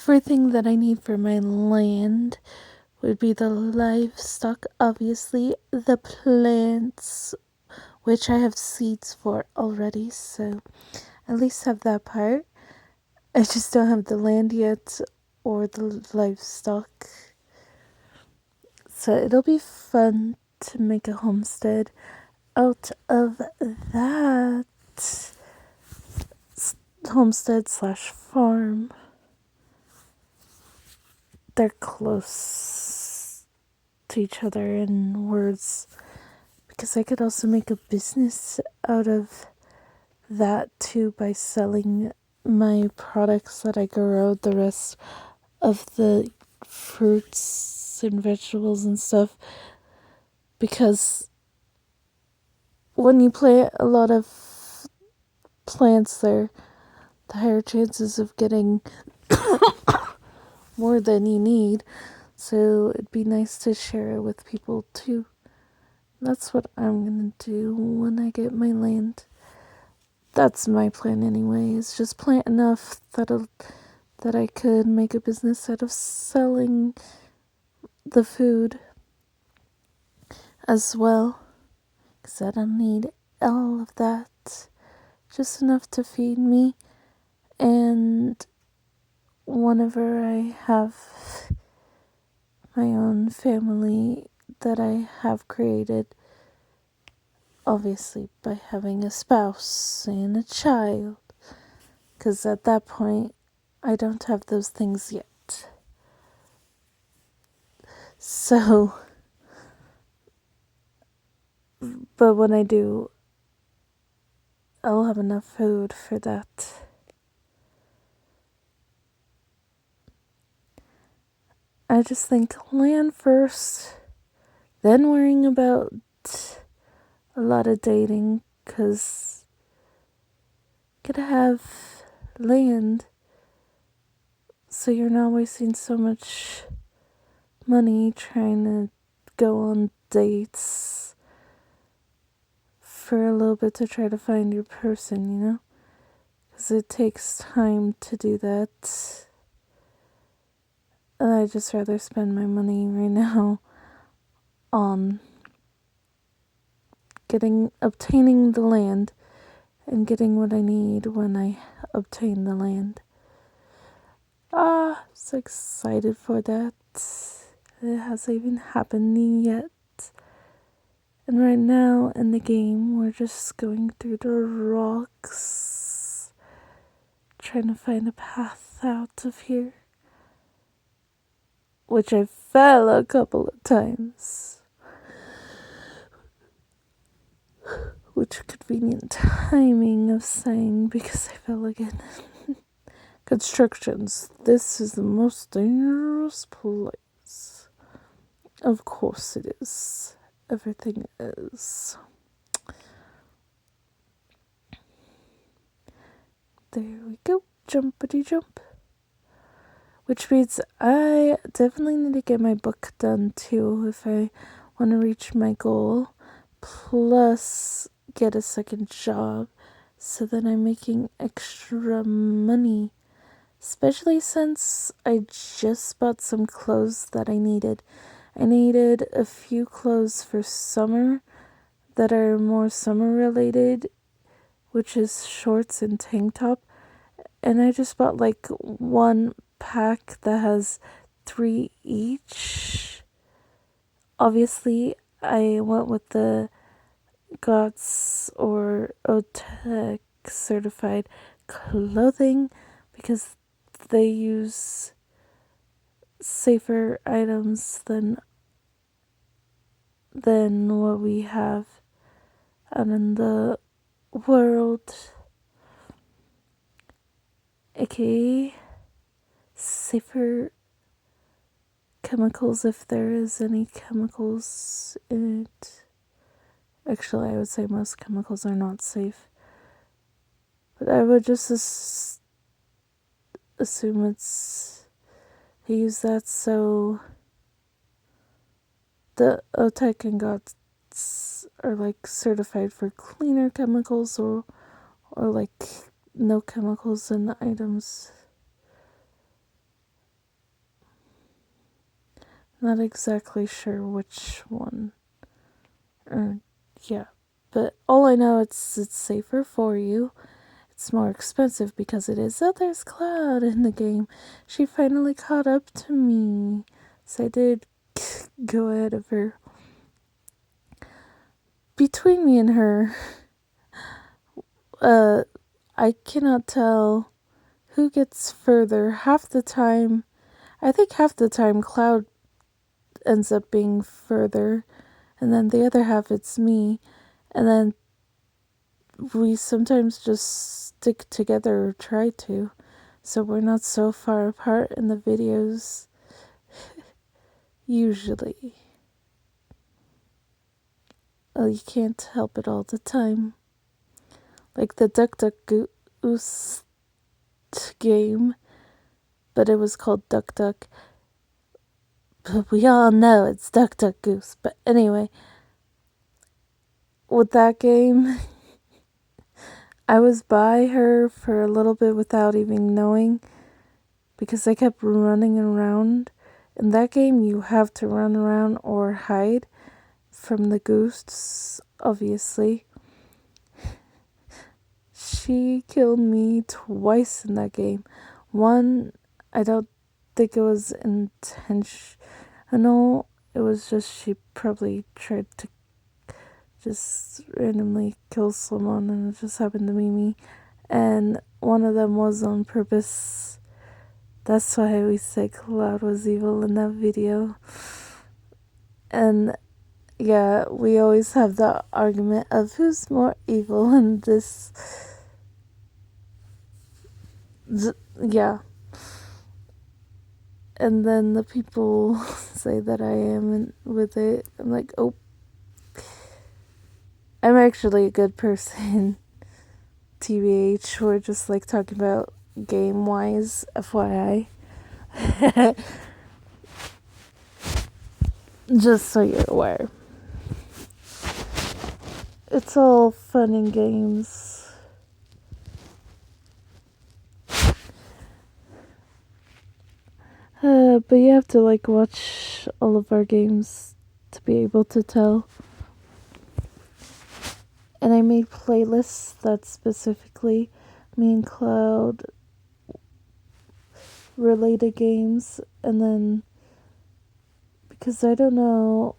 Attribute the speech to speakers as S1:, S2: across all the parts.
S1: everything that I need for my land would be the livestock, obviously, the plants, which I have seeds for already, so at least have that part. I just don't have the land yet or the livestock. So it'll be fun to make a homestead out of that homestead slash farm. They're close to each other in words, because I could also make a business out of that too by selling my products that I grow, the rest of the fruits and vegetables and stuff, because when you plant a lot of plants there, the higher chances of getting more than you need, so it'd be nice to share it with people too. That's what I'm gonna do when I get my land. That's my plan anyway, is just plant enough that I could make a business out of selling the food as well, because I don't need all of that, just enough to feed me. And whenever I have my own family that I have created, obviously by having a spouse and a child, because at that point I don't have those things yet. So, but when I do, I'll have enough food for that. I just think land first, then worrying about a lot of dating, because you gotta have land so you're not wasting so much money trying to go on dates for a little bit to try to find your person, you know? Because it takes time to do that. And I'd just rather spend my money right now on obtaining the land and getting what I need when I obtain the land. So excited for that. It hasn't even happened yet. And right now in the game, we're just going through the rocks, trying to find a path out of here, which I fell a couple of times. Which convenient timing of saying, because I fell again. Constructions. This is the most dangerous place. Of course it is. Everything is. There we go. Jumpity jump. Which means I definitely need to get my book done too if I want to reach my goal. Plus get a second job so that I'm making extra money. Especially since I just bought some clothes that I needed. I needed a few clothes for summer that are more summer related, which is shorts and tank top. And I just bought like one pack that has 3 each. Obviously, I went with the GOTS or OTEC certified clothing because they use safer items than what we have out in the world, aka safer chemicals, if there is any chemicals in it. Actually, I would say most chemicals are not safe, but I would just assume they use that. So the OTEC and GOTS are like certified for cleaner chemicals or like no chemicals in the items. Not exactly sure which one. Yeah. But all I know it's safer for you. It's more expensive because it is. Oh, there's Cloud in the game. She finally caught up to me. So I did go ahead of her. Between me and her, I cannot tell who gets further. Half the time, I think half the time Cloud ends up being further, and then the other half it's me, and then we sometimes just stick together or try to, so we're not so far apart in the videos. Usually. Oh, you can't help it all the time. Like the Duck Duck Goose game, but it was called Duck Duck. But we all know it's Duck Duck Goose. But anyway, with that game, I was by her for a little bit without even knowing because I kept running around. In that game, you have to run around or hide from the ghosts, obviously. She killed me twice in that game. One, I don't think it was intentional. It was just she probably tried to just randomly kill someone and it just happened to be me. And one of them was on purpose. That's why we say Cloud was evil in that video. And yeah, we always have the argument of who's more evil in this. Yeah. And then the people say that I am with it. I'm like, oh, I'm actually a good person. TBH, we're just like talking about game wise, FYI. Just so you're aware. It's all fun and games. But you have to like watch all of our games to be able to tell. And I made playlists that specifically me and Cloud related games, and then because I don't know,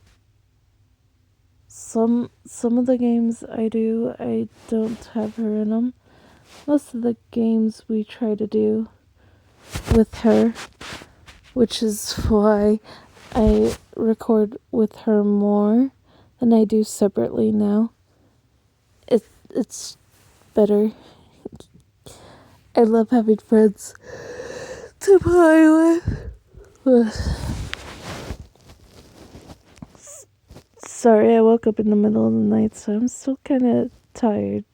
S1: some of the games I do, I don't have her in them. Most of the games we try to do with her, which is why I record with her more than I do separately now. It's better. I love having friends to play with. Sorry, I woke up in the middle of the night, so I'm still kind of tired.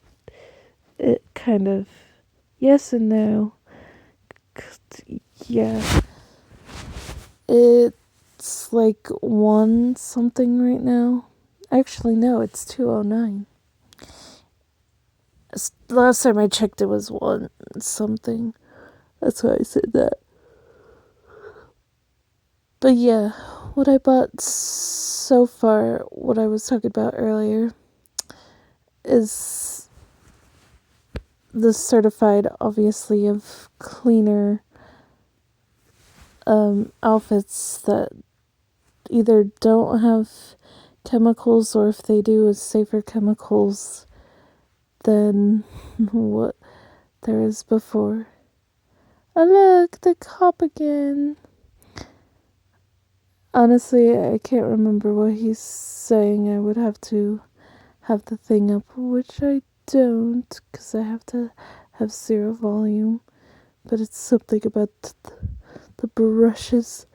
S1: It kind of, yes and no. Yeah. It's like 1 something right now. Actually, no, it's 2:09. Last time I checked, it was 1 something. That's why I said that. But yeah, what I bought so far, what I was talking about earlier, is the certified, obviously, of cleaner outfits that either don't have chemicals, or if they do, is safer chemicals than what there is before. Oh look, the cop again. Honestly, I can't remember what he's saying. I would have to have the thing up, which I don't, because I have to have 0 volume. But it's something about the brushes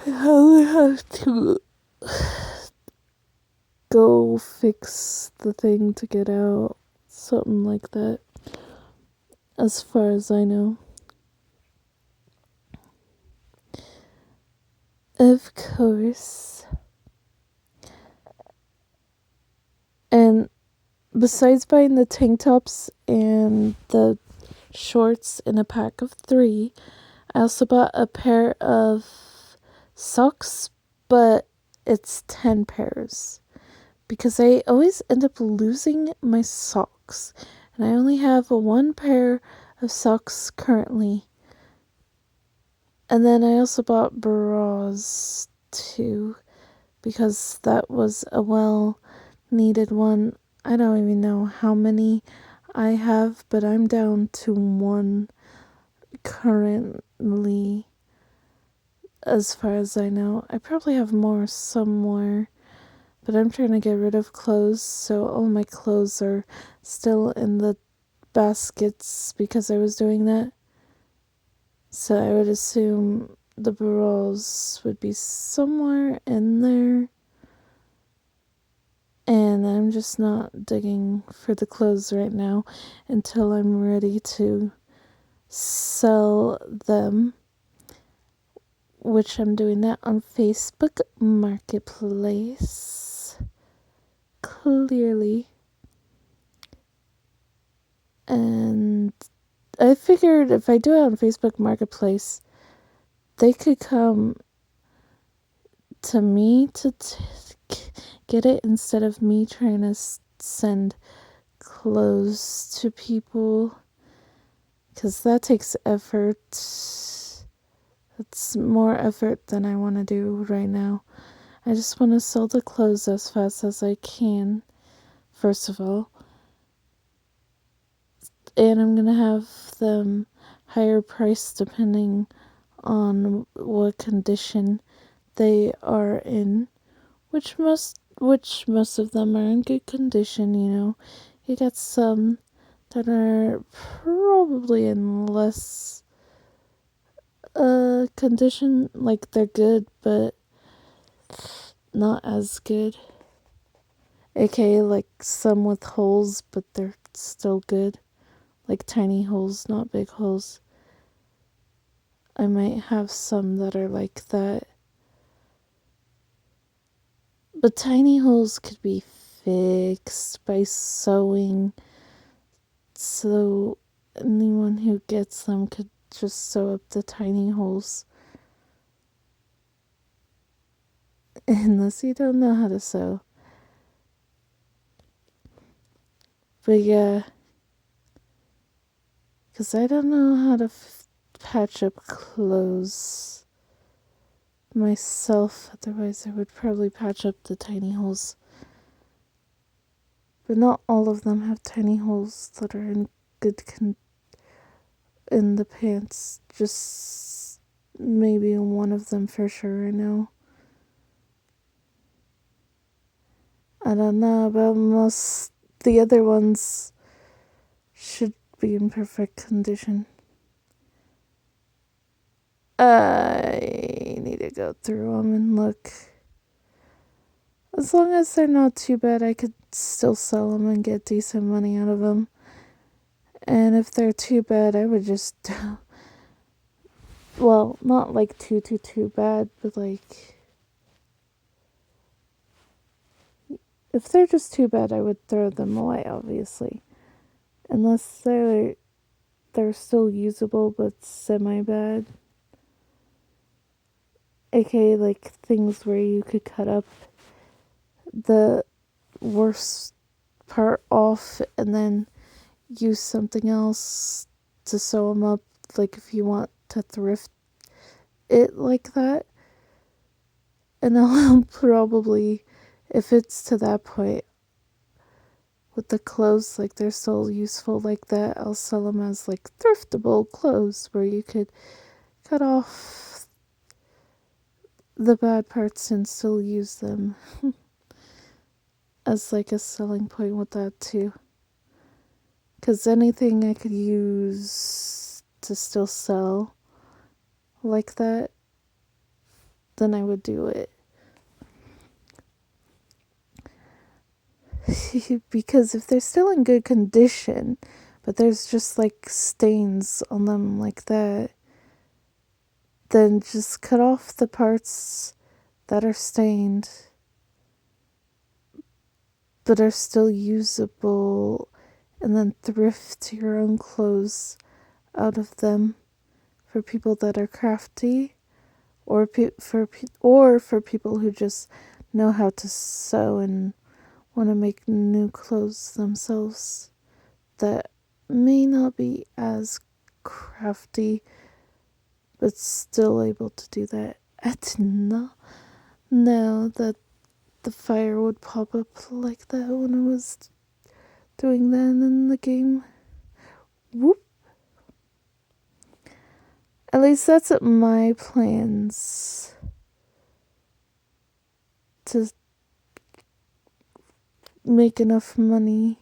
S1: and how I have to go fix the thing to get out. Something like that, as far as I know. Of course. And besides buying the tank tops and the shorts in a pack of 3, I also bought a pair of socks, but it's 10 pairs. Because I always end up losing my socks. And I only have one pair of socks currently. And then I also bought bras too, because that was a well-needed one. I don't even know how many I have, but I'm down to one currently, as far as I know. I probably have more somewhere, but I'm trying to get rid of clothes, so all my clothes are still in the baskets because I was doing that. So I would assume the bras would be somewhere in there. And I'm just not digging for the clothes right now until I'm ready to sell them, which I'm doing that on Facebook Marketplace. Clearly. And I figured if I do it on Facebook Marketplace, they could come to me to get it instead of me trying to send clothes to people, because that takes effort. It's more effort than I want to do right now. I just want to sell the clothes as fast as I can, first of all. And I'm going to have them higher price depending on what condition they are in, which most of them are in good condition, you know. You got some that are probably in less condition, like they're good but not as good, aka like some with holes but they're still good, like tiny holes, not big holes. I might have some that are like that, but tiny holes could be fixed by sewing, so anyone who gets them could just sew up the tiny holes. Unless you don't know how to sew. But yeah, because I don't know how to patch up clothes myself, otherwise I would probably patch up the tiny holes. But not all of them have tiny holes that are in good in the pants. Just maybe one of them for sure, I know. I don't know about most. The other ones should be in perfect condition. I need to go through them and look. As long as they're not too bad, I could still sell them and get decent money out of them. And if they're too bad, I would just... well, not like too bad, but like... if they're just too bad, I would throw them away, obviously. Unless they're still usable, but semi-bad. AKA, like, things where you could cut up the worst part off and then use something else to sew them up, like if you want to thrift it like that. And I'll probably, if it's to that point with the clothes, like they're still useful like that, I'll sell them as like thriftable clothes where you could cut off the bad parts and still use them as like a selling point with that too. Because anything I could use to still sell like that, then I would do it. Because if they're still in good condition, but there's just like stains on them like that, then just cut off the parts that are stained but are still usable, and then thrift your own clothes out of them for people that are crafty or for people who just know how to sew and want to make new clothes themselves that may not be as crafty but still able to do that. I did not know that the fire would pop up like that when I was doing that in the game. Whoop. At least that's my plans to make enough money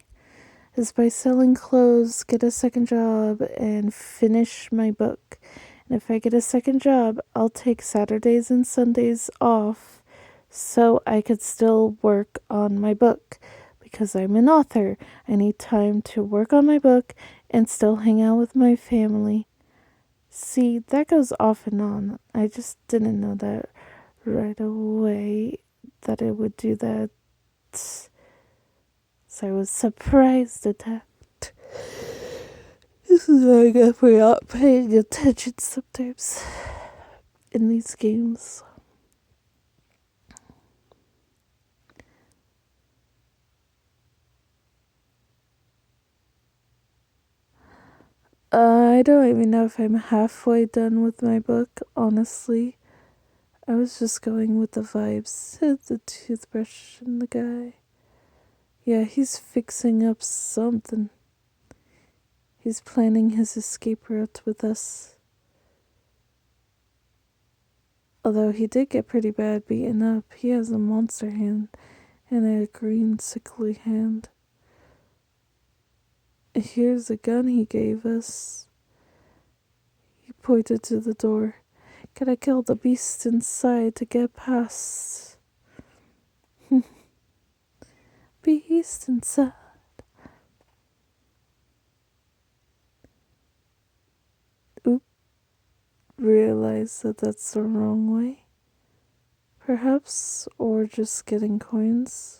S1: is by selling clothes, get a second job, and finish my book. And if I get a second job, I'll take Saturdays and Sundays off so I could still work on my book. Because I'm an author, I need time to work on my book and still hang out with my family. See, that goes off and on. I just didn't know that right away that it would do that. So I was surprised at that. This is why I guess we're not paying attention sometimes in these games. I don't even know if I'm halfway done with my book, honestly. I was just going with the vibes. The toothbrush and the guy. Yeah, he's fixing up something. He's planning his escape route with us. Although he did get pretty bad beaten up. He has a monster hand and a green sickly hand. Here's a gun he gave us. He pointed to the door. Gotta kill the beast inside to get past. Beast inside. Oop. Realize that that's the wrong way. Perhaps, or just getting coins.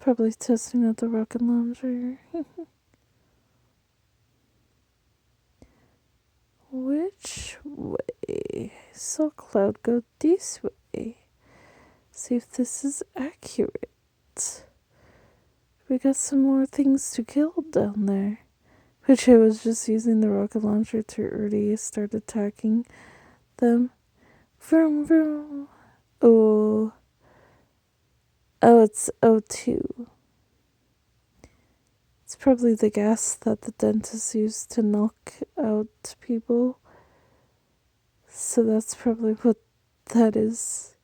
S1: Probably testing out the rocket launcher. Which way? Saw Cloud go this way. See if this is accurate. We got some more things to kill down there. Which I was just using the rocket launcher to already start attacking them. Vroom vroom. Oh. Oh, it's O2. It's probably the gas that the dentist used to knock out people. So that's probably what that is.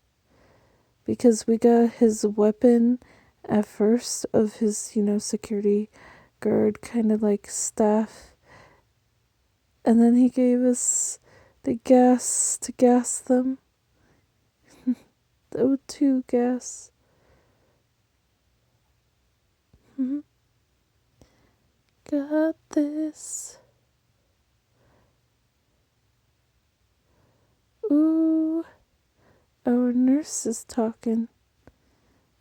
S1: Because we got his weapon at first of his, security guard kind of like staff. And then he gave us the gas to gas them. The O2 gas. Got this. Ooh, our nurse is talking.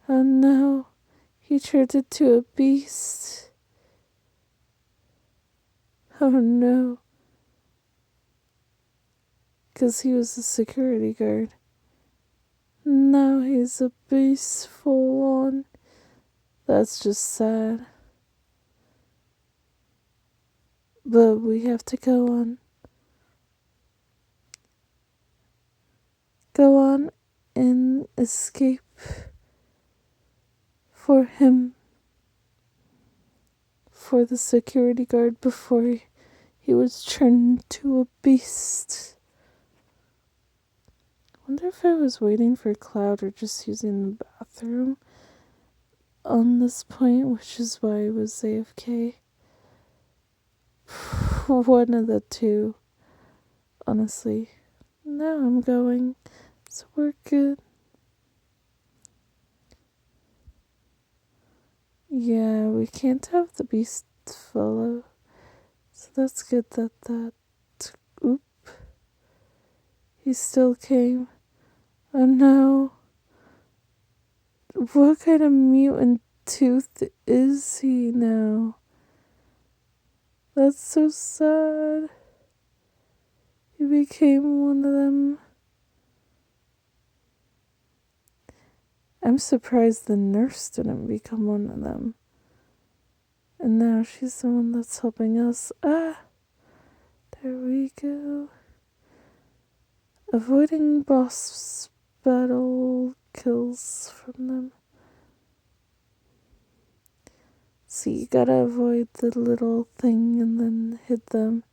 S1: Oh no, he turned into a beast. Oh no. 'Cause he was a security guard. Now he's a beast full on. That's just sad. But we have to go on. Go on and escape for him. For the security guard before he was turned into a beast. Wonder if I was waiting for Cloud or just using the bathroom on this point, which is why I was AFK. One of the two, honestly. Now I'm going, so we're good. Yeah, we can't have the beast follow, so that's good that oop, he still came. Oh no. What kind of mutant tooth is he now? That's so sad. He became one of them. I'm surprised the nurse didn't become one of them. And now she's the one that's helping us. Ah, there we go. Avoiding boss battle kills from them. So you gotta avoid the little thing and then hit them.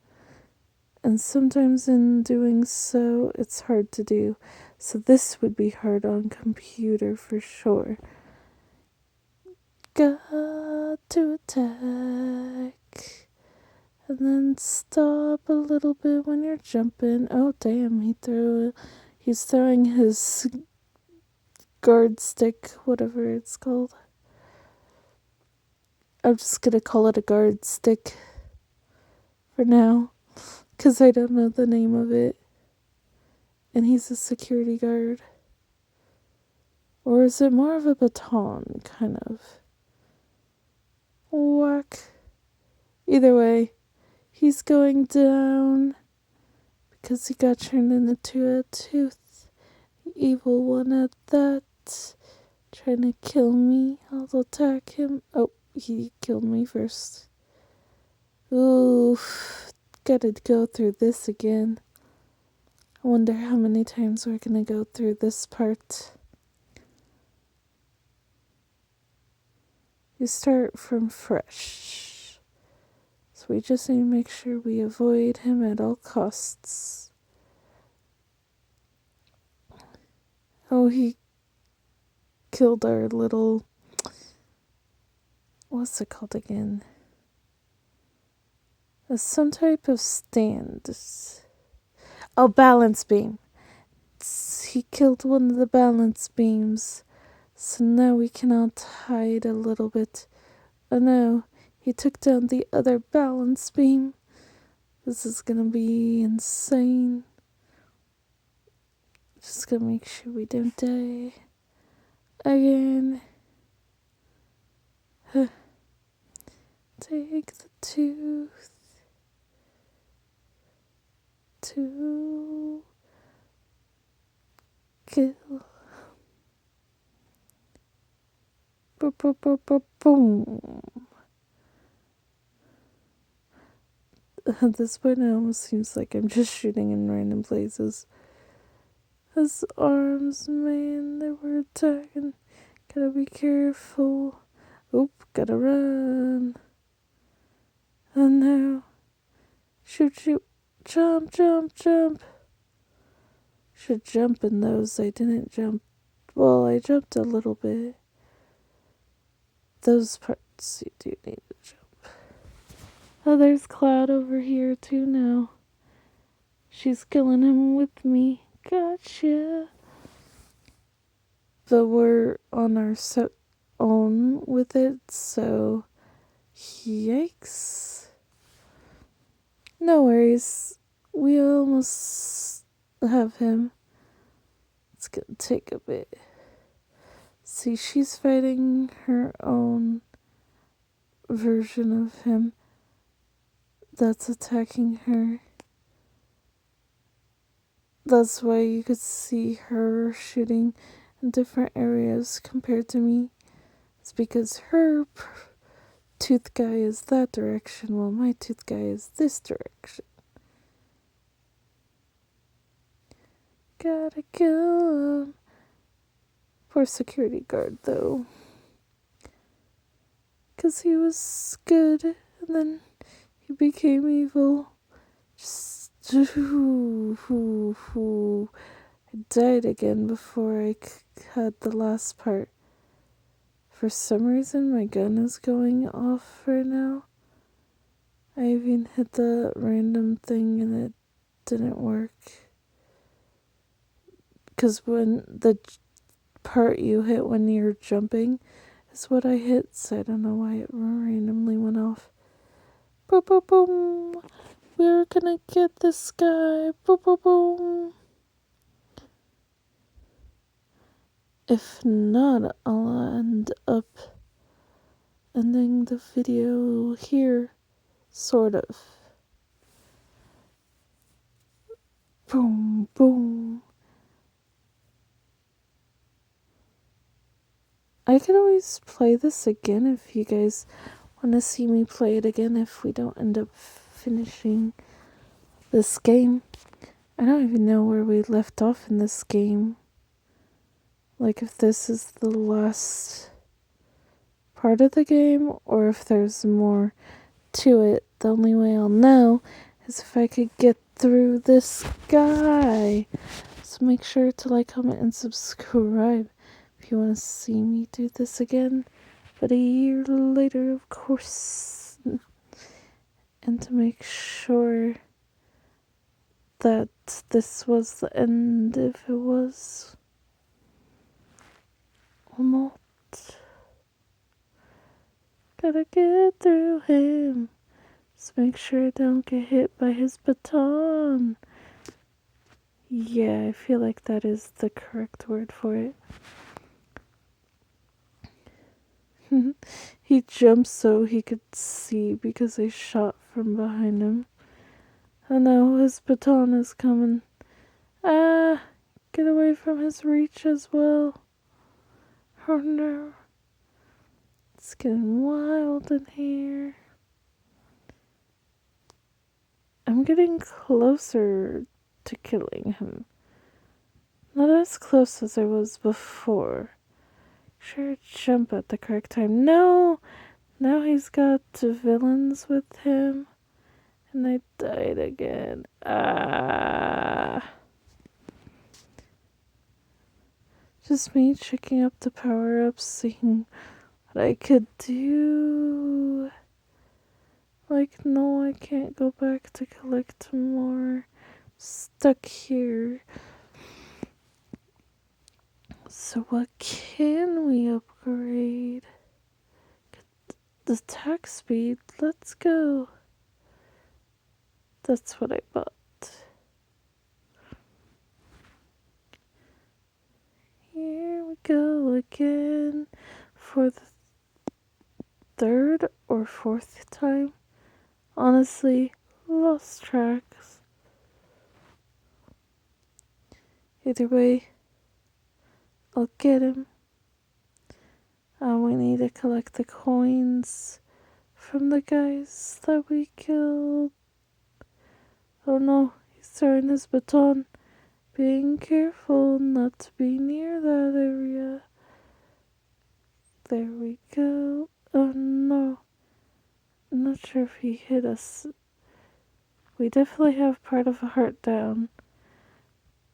S1: And sometimes in doing so, it's hard to do. So this would be hard on computer for sure. Got to attack. And then stop a little bit when you're jumping. Oh, damn, he's throwing his guard stick, whatever it's called. I'm just gonna call it a guard stick for now, because I don't know the name of it. And he's a security guard. Or is it more of a baton, kind of? Whack. Either way, he's going down because he got turned into a tooth. Evil one at that. Trying to kill me. I'll attack him. Oh, he killed me first. Oof. Gotta go through this again. I wonder how many times we're gonna go through this part. You start from fresh. So we just need to make sure we avoid him at all costs. Oh, he killed our little... What's it called again? Some type of stand. Oh, balance beam. He killed one of the balance beams. So now we cannot hide a little bit. Oh no, he took down the other balance beam. This is gonna be insane. Just gonna make sure we don't die again. Take the tooth to kill. Boom, boom, boom, boom, boom. At this point, it almost seems like I'm just shooting in random places. His arms, man, they were attacking. Gotta be careful. Oop, gotta run. Oh no. Shoot, shoot. Jump, jump, jump. Should jump in those. I didn't jump. Well, I jumped a little bit. Those parts you do need to jump. Oh, there's Cloud over here too now. She's killing him with me. Gotcha. But we're on our own with it, so yikes. No worries. We almost have him. It's gonna take a bit. See, she's fighting her own version of him that's attacking her. That's why you could see her shooting in different areas compared to me. It's because her tooth guy is that direction while my tooth guy is this direction. Gotta kill him. Poor security guard though. 'Cause he was good and then he became evil. Just I died again before I had the last part. For some reason my gun is going off right now. I even hit the random thing and it didn't work. Because when the part you hit when you're jumping is what I hit, so I don't know why it randomly went off. Boom, boom, boom. We're gonna get this guy. Boom, boom, boom. If not, I'll end up ending the video here, sort of. Boom, boom. I could always play this again if you guys want to see me play it again if we don't end up finishing this game. I don't even know where we left off in this game. Like if this is the last part of the game or if there's more to it. The only way I'll know is if I could get through this guy. So make sure to like, comment, and subscribe if you want to see me do this again. But a year later, of course. And to make sure that this was the end, if it was or not. Gotta get through him. Just make sure I don't get hit by his baton. Yeah, I feel like that is the correct word for it. He jumped so he could see because I shot from behind him. Oh no, his baton is coming. Ah, get away from his reach as well. Oh no. It's getting wild in here. I'm getting closer to killing him. Not as close as I was before. Sure, jump at the correct time. No! Now he's got villains with him. And I died again. Ah! Just me checking up the power-ups, seeing what I could do. Like, no, I can't go back to collect more. Stuck here. So what can we upgrade? The attack speed. Let's go. That's what I bought. Here we go again for the third or fourth time. Honestly, lost tracks. Either way, I'll get him. We need to collect the coins from the guys that we killed. Oh no, he's throwing his baton. Being careful not to be near that area. There we go. Oh no. I'm not sure if he hit us. We definitely have part of a heart down.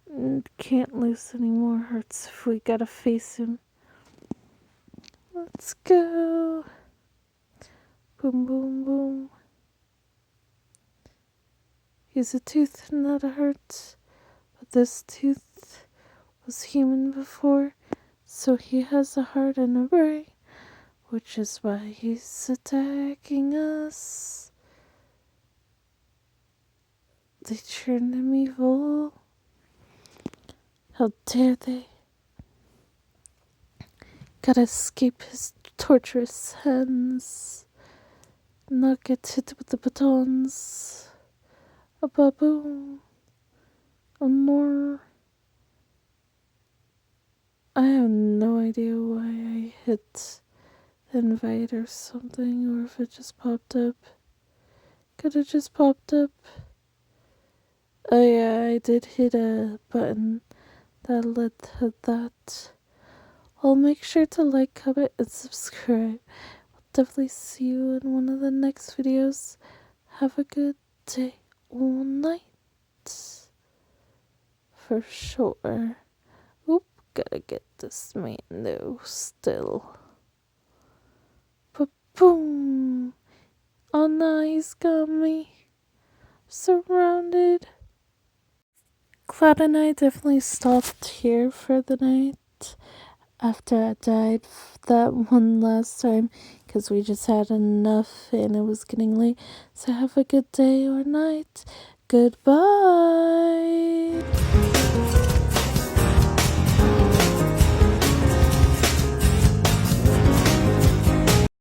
S1: And can't lose any more hearts if we gotta face him. Let's go. Boom, boom, boom. He's a tooth, not a heart. But this tooth was human before, so he has a heart and a brain, which is why he's attacking us. They turned him evil. How dare they? Gotta escape his torturous hands. Not get hit with the batons. A baboon. A more. I have no idea why I hit invite or something, or if it just popped up. Could have just popped up. Oh yeah, I did hit a button that led to that. Well, make sure to like, comment, and subscribe. I'll definitely see you in one of the next videos. Have a good day or night. For sure. Oop, gotta get this man though still. Boom! Oh no, he's got me. Surrounded. Cloud and I definitely stopped here for the night after I died that one last time because we just had enough and it was getting late. So have a good day or night. Goodbye.